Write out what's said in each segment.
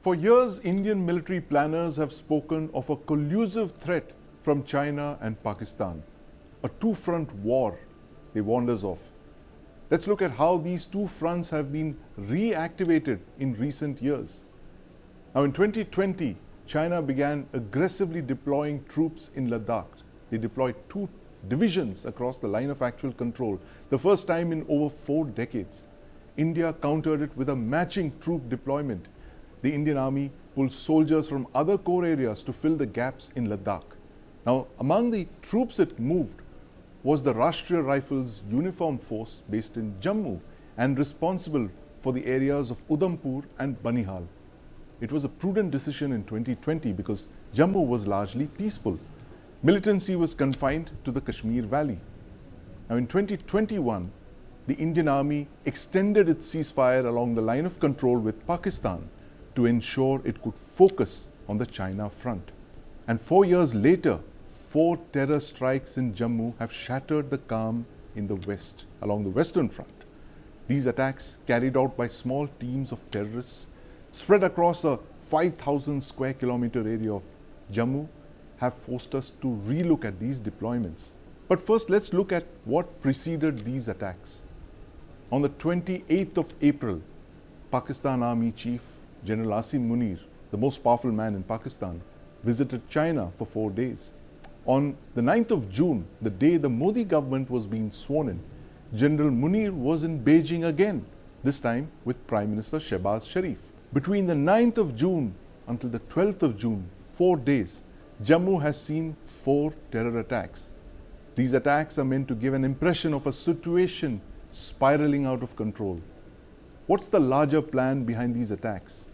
For years, Indian military planners have spoken of a collusive threat from China and Pakistan, a two-front war they warned us of. Let's look at how these two fronts have been reactivated in recent years. Now, in 2020, China began aggressively deploying troops in Ladakh. They deployed 2 divisions across the line of actual control, the first time in over 4 decades. India countered it with a matching troop deployment. The Indian Army pulled soldiers from other core areas to fill the gaps in Ladakh. Now, among the troops it moved was the Rashtriya Rifles Uniformed Force based in Jammu and responsible for the areas of Udhampur and Banihal. It was a prudent decision in 2020 because Jammu was largely peaceful. Militancy was confined to the Kashmir Valley. Now, in 2021, the Indian Army extended its ceasefire along the line of control with Pakistan to ensure it could focus on the China front. And 4 years later, 4 terror strikes in Jammu have shattered the calm in the west, along the western front. These attacks, carried out by small teams of terrorists, spread across a 5,000 square kilometer area of Jammu, have forced us to relook at these deployments. But first, let's look at what preceded these attacks. On the 28th of April, Pakistan Army Chief General Asim Munir, the most powerful man in Pakistan, visited China for 4 days. On the 9th of June, the day the Modi government was being sworn in, General Munir was in Beijing again, this time with Prime Minister Shehbaz Sharif. Between the 9th of June until the 12th of June, 4 days, Jammu has seen 4 terror attacks. These attacks are meant to give an impression of a situation spiraling out of control. What's the larger plan behind these attacks?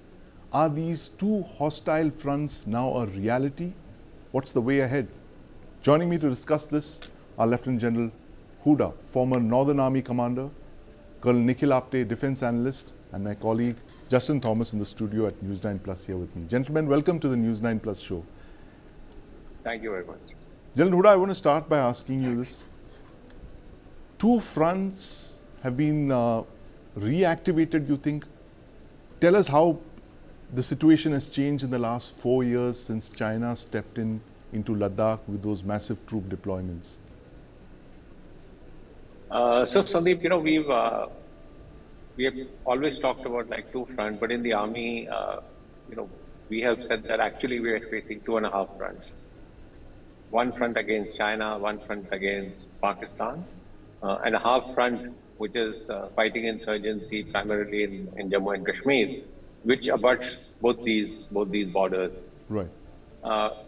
Are these 2 hostile fronts now a reality? What's the way ahead? Joining me to discuss this are Lieutenant General Huda, former Northern Army commander, Colonel Nikhil Apte, defense analyst, and my colleague Justin Thomas in the studio at News9 Plus here with me. Gentlemen, welcome to the News9 Plus show. Thank you very much. General Huda, I want to start by asking you this. 2 fronts have been reactivated, you think? Tell us how the situation has changed in the last 4 years since China stepped into Ladakh with those massive troop deployments. So Sandeep, we have always talked about like 2 fronts, but in the army, we have said that actually we are facing 2.5 fronts. 1 front against China, 1 front against Pakistan, and a half front which is fighting insurgency primarily in Jammu and Kashmir, which abuts both these borders. Right.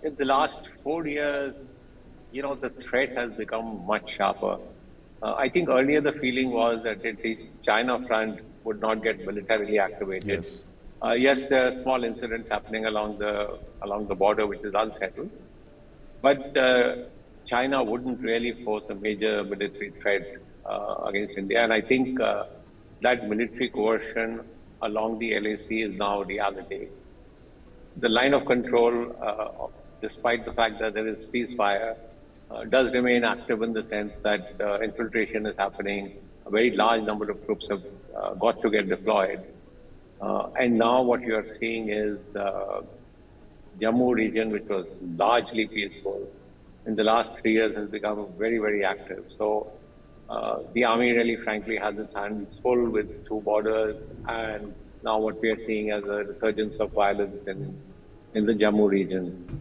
In the last 4 years, the threat has become much sharper. I think earlier the feeling was that at least China front would not get militarily activated. Yes. Yes, there are small incidents happening along the border, which is unsettled, but China wouldn't really pose a major military threat against India. And I think that military coercion along the LAC is now reality. The line of control, despite the fact that there is ceasefire, does remain active in the sense that infiltration is happening. A very large number of troops have got to get deployed. And now what you are seeing is Jammu region, which was largely peaceful, in the last 3 years has become very, very active. So the army really, frankly, has its hands full with 2 borders, and now what we are seeing as a resurgence of violence in the Jammu region.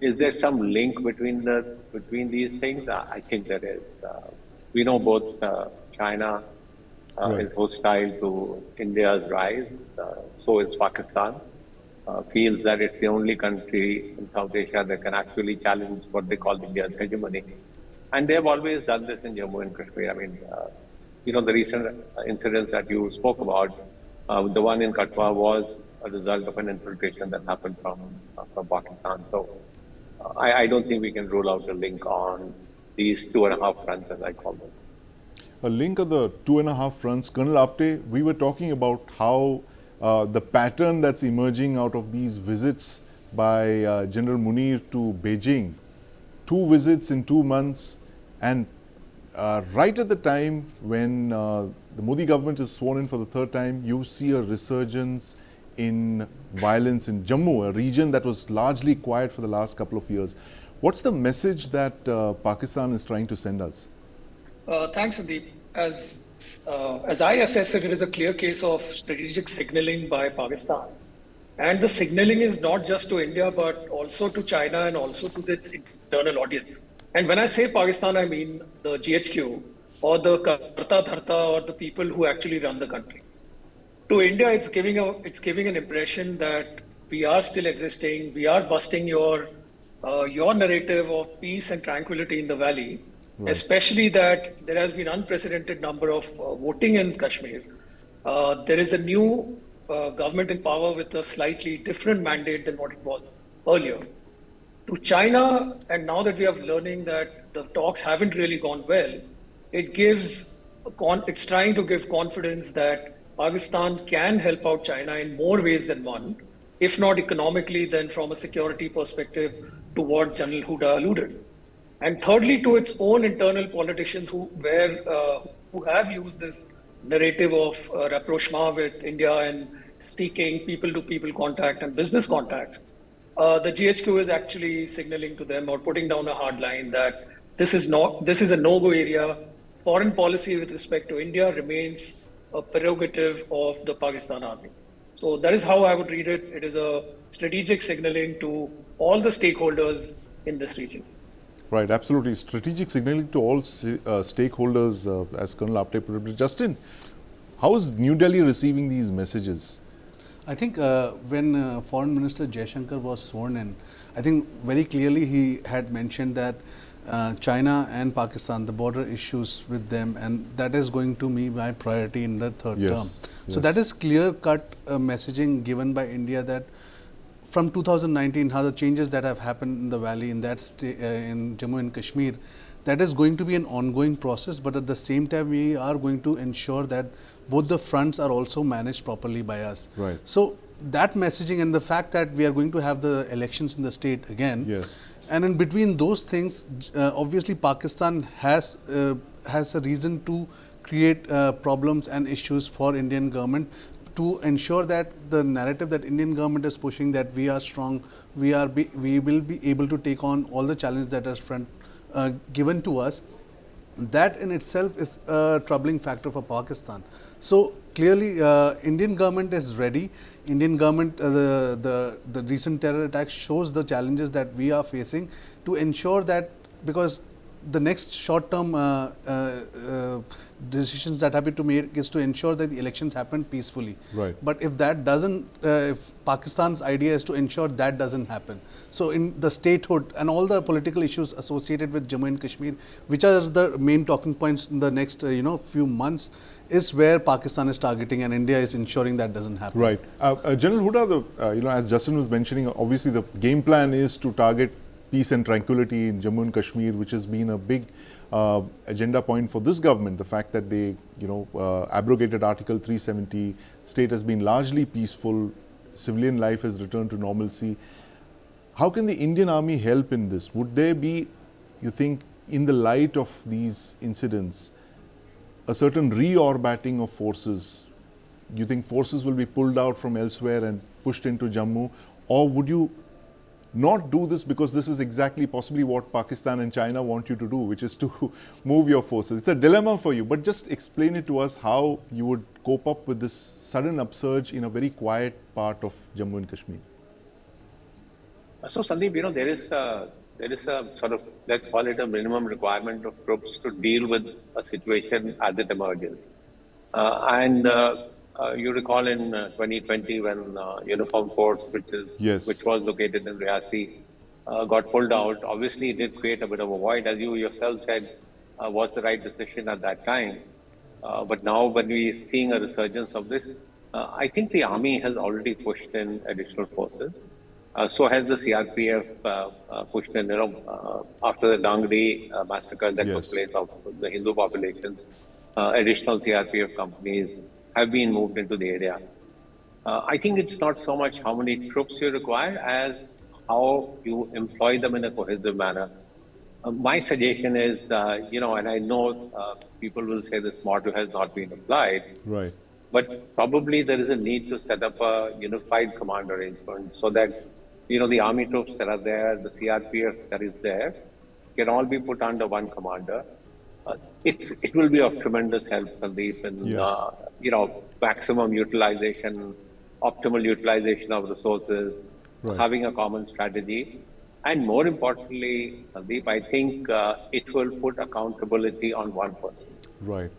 Is there some link between these things? I think there is. We know both China is hostile to India's rise, so is Pakistan. Feels that it's the only country in South Asia that can actually challenge what they call India's hegemony. And they've always done this in Jammu and Kashmir. I mean, the recent incidents that you spoke about, the one in Katwa was a result of an infiltration that happened from Pakistan. So I don't think we can rule out a link on these 2.5 fronts, as I call them. A link of the 2.5 fronts. Colonel Apte, we were talking about how the pattern that's emerging out of these visits by General Munir to Beijing, 2 visits in 2 months, and right at the time when the Modi government is sworn in for the 3rd time, you see a resurgence in violence in Jammu, a region that was largely quiet for the last couple of years. What's the message that Pakistan is trying to send us? Thanks, Sandeep. As I assess it, it is a clear case of strategic signaling by Pakistan. And the signaling is not just to India, but also to China and also to its internal audience. And when I say Pakistan, I mean the GHQ or the Karta Dharta or the people who actually run the country. To India, it's giving an impression that we are still existing. We are busting your narrative of peace and tranquility in the valley, Right. especially that there has been unprecedented number of voting in Kashmir. There is a new government in power with a slightly different mandate than what it was earlier. To China, and now that we are learning that the talks haven't really gone well, it's trying to give confidence that Pakistan can help out China in more ways than one, if not economically, then from a security perspective, to what General Huda alluded. And thirdly, to its own internal politicians who have used this narrative of rapprochement with India and seeking people-to-people contact and business contacts. The GHQ is actually signaling to them or putting down a hard line that this is a no-go area. Foreign policy with respect to India remains a prerogative of the Pakistan army. So that is how I would read it. It is a strategic signaling to all the stakeholders in this region. Right, absolutely. Strategic signaling to all stakeholders, as Colonel Apte put it. Justin, how is New Delhi receiving these messages? I think when Foreign Minister Jaishankar was sworn in, I think very clearly he had mentioned that China and Pakistan, the border issues with them, and that is going to be my priority in the third term. So that is clear-cut messaging given by India that from 2019, how the changes that have happened in the valley, in Jammu and Kashmir, that is going to be an ongoing process, but at the same time, we are going to ensure that both the fronts are also managed properly by us. Right. So that messaging and the fact that we are going to have the elections in the state again, yes. And in between those things, obviously Pakistan has a reason to create problems and issues for Indian government to ensure that the narrative that Indian government is pushing, that we are strong, we will be able to take on all the challenges that are given to us. That in itself is a troubling factor for Pakistan. So clearly, Indian government is ready. Indian government, the recent terror attacks shows the challenges that we are facing to ensure that, because the next short-term decisions that have to make is to ensure that the elections happen peacefully. Right. But if that doesn't, if Pakistan's idea is to ensure that doesn't happen, so in the statehood and all the political issues associated with Jammu and Kashmir, which are the main talking points in the next few months, is where Pakistan is targeting, and India is ensuring that doesn't happen. Right. General Huda, as Justin was mentioning, obviously the game plan is to target peace and tranquility in Jammu and Kashmir, which has been a big agenda point for this government. The fact that they, abrogated Article 370, state has been largely peaceful, civilian life has returned to normalcy. How can the Indian Army help in this? Would there be, you think, in the light of these incidents, a certain reorbiting of forces? Do you think forces will be pulled out from elsewhere and pushed into Jammu? Or would you not do this because this is exactly possibly what Pakistan and China want you to do, which is to move your forces? It's a dilemma for you, but just explain it to us how you would cope up with this sudden upsurge in a very quiet part of Jammu and Kashmir. So Sandeep, there is a sort of, let's call it a minimum requirement of troops to deal with a situation as it emerges. You recall in 2020 when Uniform Force, which was located in Riyasi, got pulled out. Obviously, it did create a bit of a void, as you yourself said, was the right decision at that time. But now, when we are seeing a resurgence of this, I think the army has already pushed in additional forces. So has the CRPF pushed in, after the Dangri massacre that took place of the Hindu population, additional CRPF companies have been moved into the area. I think it's not so much how many troops you require as how you employ them in a cohesive manner. My suggestion is, and I know people will say this model has not been applied, right? but probably there is a need to set up a unified command arrangement so that, the army troops that are there, the CRPF that is there, can all be put under one commander. It will be of tremendous help, Sandeep, in Yes. maximum utilization, optimal utilization of resources, Right. having a common strategy, and more importantly, Sandeep, I think it will put accountability on one person. Right.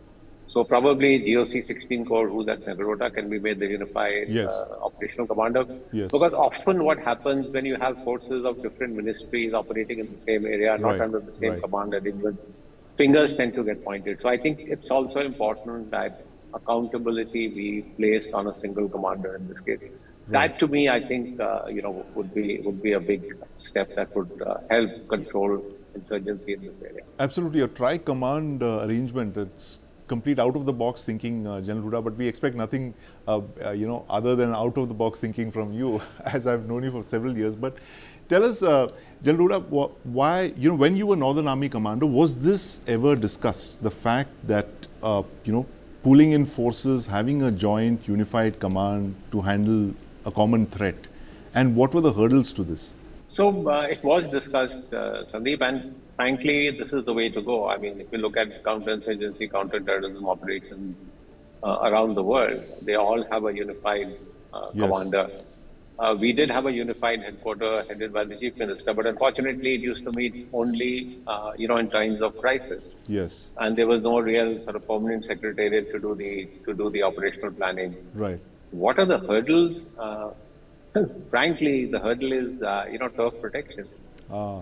So probably GOC 16 Corps, who's at Nagarota, can be made the unified Yes. operational commander. Yes. Because often what happens when you have forces of different ministries operating in the same area, not Right. under the same Right. command arrangement, fingers tend to get pointed. So I think it's also important that accountability be placed on a single commander in this case. That to me, I think, would be a big step that would help control insurgency in this area. Absolutely, a tri-command arrangement. It's complete out-of-the-box thinking, General Huda. But we expect nothing, other than out-of-the-box thinking from you, as I've known you for several years. But tell us, General Huda, why, when you were Northern Army Commander, was this ever discussed? The fact that, pooling in forces, having a joint, unified command to handle a common threat, and what were the hurdles to this? So it was discussed, Sandeep, and frankly, this is the way to go. I mean, if you look at counterinsurgency, counterterrorism operations around the world, they all have a unified Yes. commander. We did have a unified headquarters headed by the chief minister, but unfortunately, it used to meet only, in times of crisis, Yes. and there was no real sort of permanent secretariat to do the operational planning. Right. What are the hurdles? Frankly, the hurdle is, turf protection.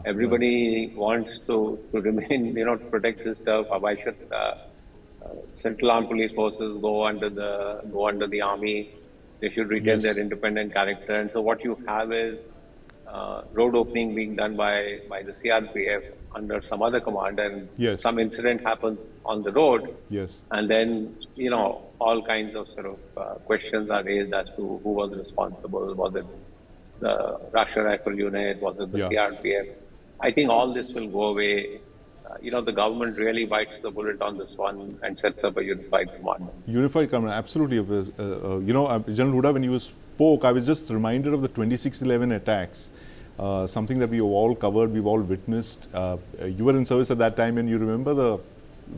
Everybody wants to remain, to protect this turf. Why should Central Armed Police Forces go under the army? They should retain Yes. their independent character. And so what you have is road opening being done by the CRPF under some other command, and Yes. some incident happens on the road. Yes. And then, all kinds of sort of questions are raised as to who was responsible. Was it the Russian Rifle Unit? Was it the Yeah. CRPF? I think all this will go away. The government really bites the bullet on this one and sets up a unified command. Unified command, absolutely. General Huda, when you spoke, I was just reminded of the 26/11 attacks. Something that we have all covered, we've all witnessed. You were in service at that time, and you remember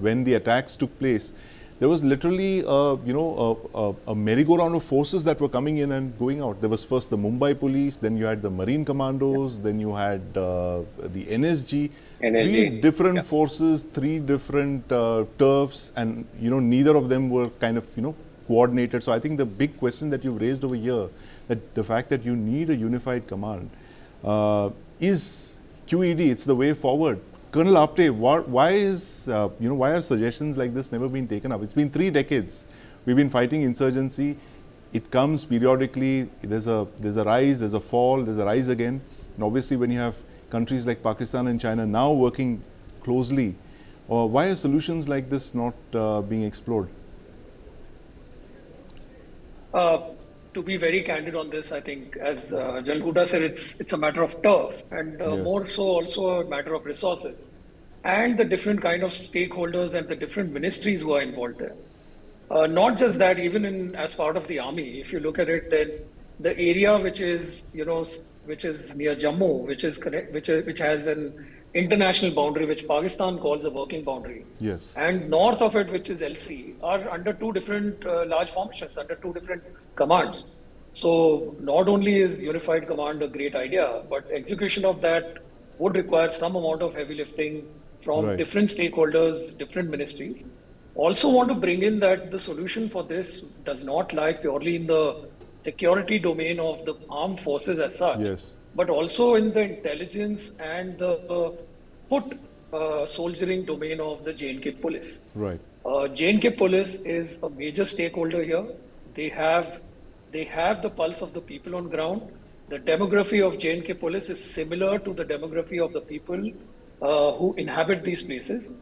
when the attacks took place. There was literally, a merry-go-round of forces that were coming in and going out. There was first the Mumbai police, then you had the Marine Commandos, then you had the NSG. Three different forces, three different turfs, and neither of them were kind of coordinated. So I think the big question that you've raised over here, that the fact that you need a unified command, is QED. It's the way forward. Colonel Apte, why have suggestions like this never been taken up? It's been 3 decades. We've been fighting insurgency. It comes periodically. There's a rise, there's a fall, there's a rise again. And obviously, when you have countries like Pakistan and China now working closely, why are solutions like this not being explored? To be very candid on this, I think, as General Huda said, it's a matter of turf, and Yes. more so also a matter of resources and the different kind of stakeholders and the different ministries who are involved there. Not just that, even as part of the army, if you look at it, then the area which is near Jammu, which has an international boundary, which Pakistan calls a working boundary. Yes. And north of it, which is LC, are under two different large formations, under two different commands. So not only is unified command a great idea, but execution of that would require some amount of heavy lifting from Right. different stakeholders, different ministries. Also want to bring in that the solution for this does not lie purely in the security domain of the armed forces as such, Yes. but also in the intelligence and the foot soldiering domain of the J&K police. Right. J&K police is a major stakeholder here. They have the pulse of the people on ground. The demography of J&K police is similar to the demography of the people who inhabit these places.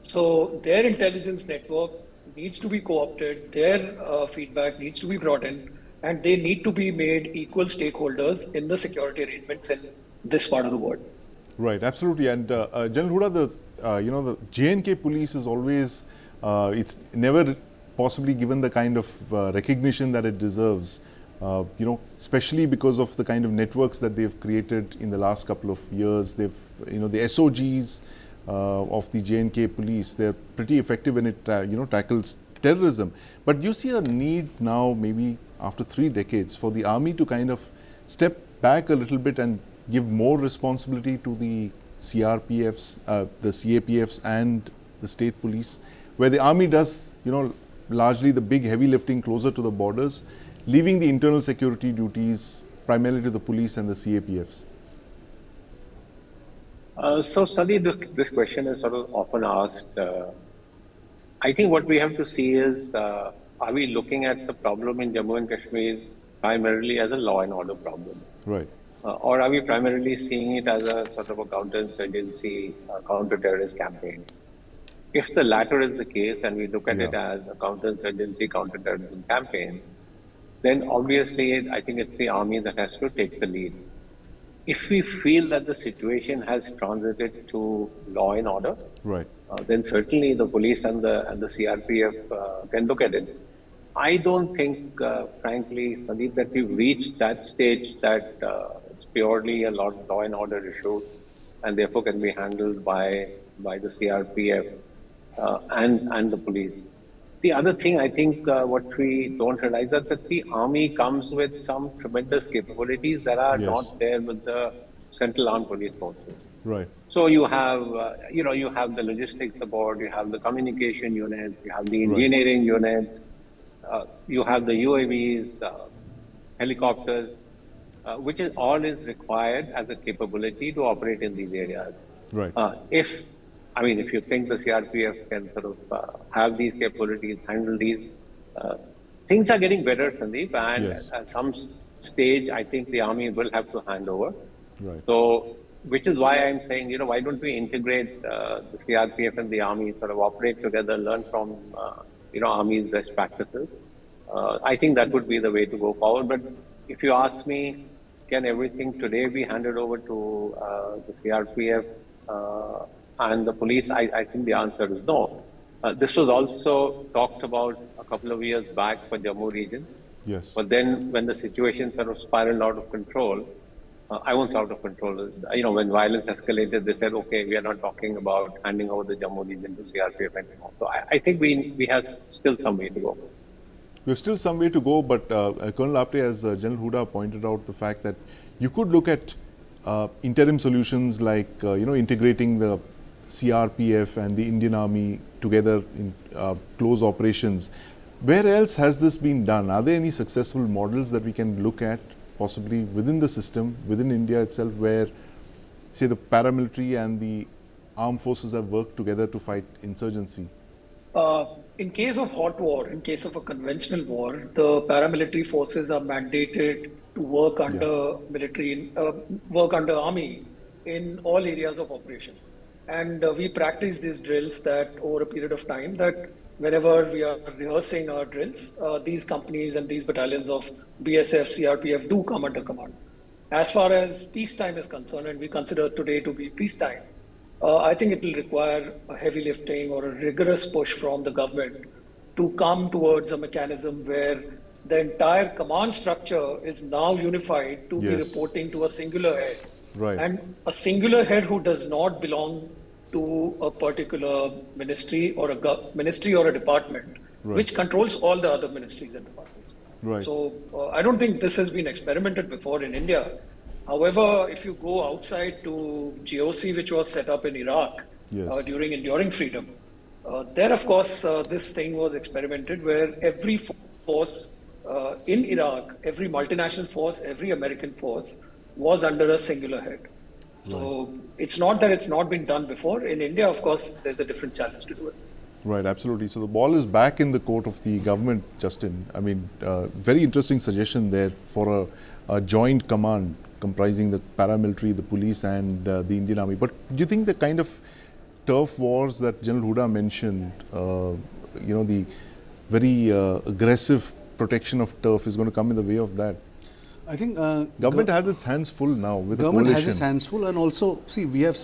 So their intelligence network needs to be co-opted, their feedback needs to be brought in, and they need to be made equal stakeholders in the security arrangements in this part of the world. Right, absolutely. And General Huda, the J&K police is always, it's never possibly given the kind of recognition that it deserves, especially because of the kind of networks that they've created in the last couple of years. They've, the SOGs of the J&K police, they're pretty effective when it, tackles terrorism. But you see a need now, maybe after 3 decades, for the army to kind of step back a little bit and give more responsibility to the CRPFs, the CAPFs and the state police, where the army does, largely the big heavy lifting closer to the borders, leaving the internal security duties primarily to the police and the CAPFs? So, Sandeep, this question is sort of often asked. I think what we have to see is, are we looking at the problem in Jammu and Kashmir primarily as a law and order problem? Right. Or are we primarily seeing it as a sort of a counterinsurgency, counter-terrorist campaign? If the latter is the case, and we look at it as a counterinsurgency, counter-terrorism campaign, then obviously I think it's the army that has to take the lead. If we feel that the situation has transited to law and order, right, then certainly the police and the CRPF can look at it. I don't think, frankly, Sandeep, that we've reached that stage that it's purely a law and order issue, and therefore can be handled by the CRPF and the police. The other thing, I think, what we don't realize is that the army comes with some tremendous capabilities that are not there with the Central Armed Police Forces. Right. So you have, you have the logistics support, you have the communication units, you have the engineering units, you have the UAVs, helicopters, which is all is required as a capability to operate in these areas. Right. If you think the CRPF can sort of have these capabilities, handle these, things are getting better, Sandeep, and at some stage, I think the army will have to hand over. Right. So, which is why I'm saying, why don't we integrate the CRPF and the army, sort of operate together, learn from, army's best practices. I think that would be the way to go forward. But if you ask me, can everything today be handed over to the CRPF and the police? I think the answer is no. This was also talked about a couple of years back for Jammu region. Yes. But then when the situation sort of spiraled out of control, I won't say out of control, when violence escalated, they said, okay, we are not talking about handing over the Jammu region to CRPF anymore. So I think we have still some way to go. We have still some way to go, but Colonel Apte, as General Huda pointed out, the fact that you could look at interim solutions like, integrating the CRPF and the Indian Army together in close operations. Where else has this been done? Are there any successful models that we can look at, possibly within the system, within India itself, where, say, the paramilitary and the armed forces have worked together to fight insurgency? In case of hot war, in case of a conventional war, the paramilitary forces are mandated to work under work under army in all areas of operation. And we practice these drills that over a period of time, that whenever we are rehearsing our drills, these companies and these battalions of BSF, CRPF do come under command. As far as peacetime is concerned, and we consider today to be peacetime, I think it will require a heavy lifting or a rigorous push from the government to come towards a mechanism where the entire command structure is now unified to be reporting to a singular head. Right. And a singular head who does not belong to a particular ministry or a department, which controls all the other ministries and departments. Right. So I don't think this has been experimented before in India. However, if you go outside to GOC, which was set up in Iraq during Enduring Freedom, there, of course, this thing was experimented where every force in Iraq, every multinational force, every American force was under a singular head. So it's not that it's not been done before. In India, of course, there's a different challenge to do it. Right, absolutely. So the ball is back in the court of the government, Justin. I mean, very interesting suggestion there for a joint command comprising the paramilitary, the police and the Indian Army. But do you think the kind of turf wars that General Huda mentioned, the very aggressive protection of turf is going to come in the way of that? I think Government has its hands full now with the government coalition. has its hands full, and also see, we have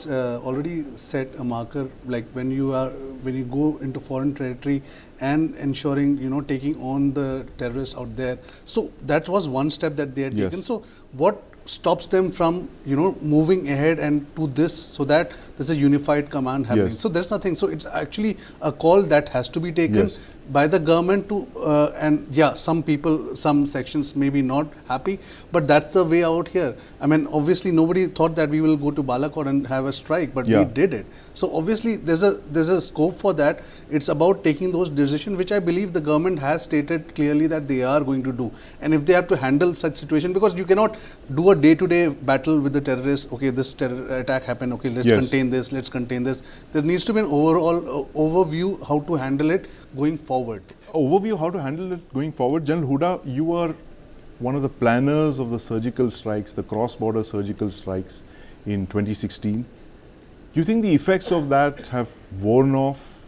already set a marker, like when you go into foreign territory and ensuring, taking on the terrorists out there. So that was one step that they had Yes. taken. So what stops them from moving ahead and to this, so that there's a unified command happening? Yes. So there's nothing. So it's actually a call that has to be taken Yes. by the government to and yeah, some people, some sections may be not happy, but that's the way out here. I mean, obviously nobody thought that we will go to Balakot and have a strike, but Yeah. we did it. So obviously there's a scope for that. It's about taking those decisions, which I believe the government has stated clearly that they are going to do. And if they have to handle such situation, because you cannot do a day-to-day battle with the terrorists. Okay, this terror attack happened. Okay, let's Yes. contain this. Let's contain this. There needs to be an overall overview how to handle it going forward. Overview how to handle it going forward. General Huda, you were one of the planners of the surgical strikes, the cross-border surgical strikes in 2016. Do you think the effects of that have worn off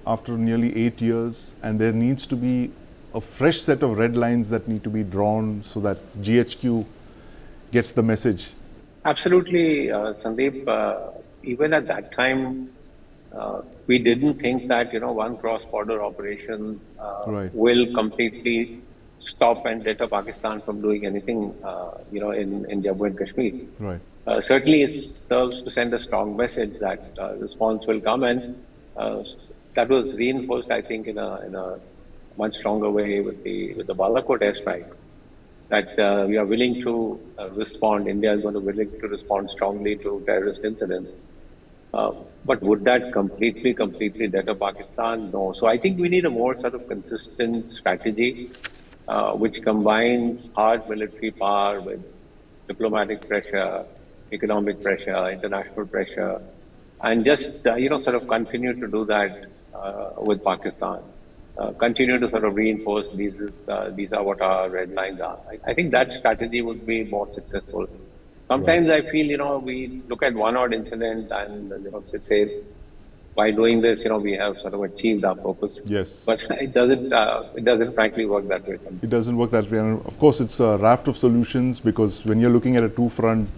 after nearly 8 years, and there needs to be a fresh set of red lines that need to be drawn so that GHQ gets the message? Absolutely, Sandeep. Even at that time, we didn't think that one cross-border operation Right. will completely stop and deter Pakistan from doing anything, in Jammu and Kashmir. Right. Certainly, it serves to send a strong message that response will come, and that was reinforced, I think, in a much stronger way with the Balakot airstrike. That we are willing to respond. India is going to be willing to respond strongly to terrorist incidents. But would that completely deter Pakistan? No. So I think we need a more sort of consistent strategy, which combines hard military power with diplomatic pressure, economic pressure, international pressure, and just sort of continue to do that with Pakistan. Continue to sort of reinforce these are what our red lines are. I think that strategy would be more successful. Sometimes I feel, we look at one odd incident and, say, by doing this, we have sort of achieved our purpose. Yes. But it doesn't frankly work that way. It doesn't work that way. And of course, it's a raft of solutions, because when you're looking at a two-front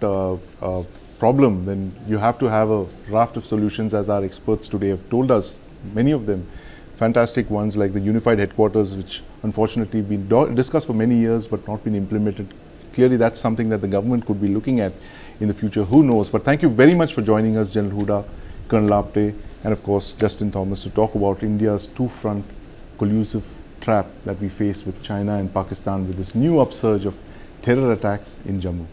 problem, then you have to have a raft of solutions, as our experts today have told us, many of them. Fantastic ones like the unified headquarters, which unfortunately been discussed for many years but not been implemented. Clearly, that's something that the government could be looking at in the future. Who knows? But thank you very much for joining us, General Huda, Colonel Apte, and of course, Justin Thomas, to talk about India's two-front collusive trap that we face with China and Pakistan with this new upsurge of terror attacks in Jammu.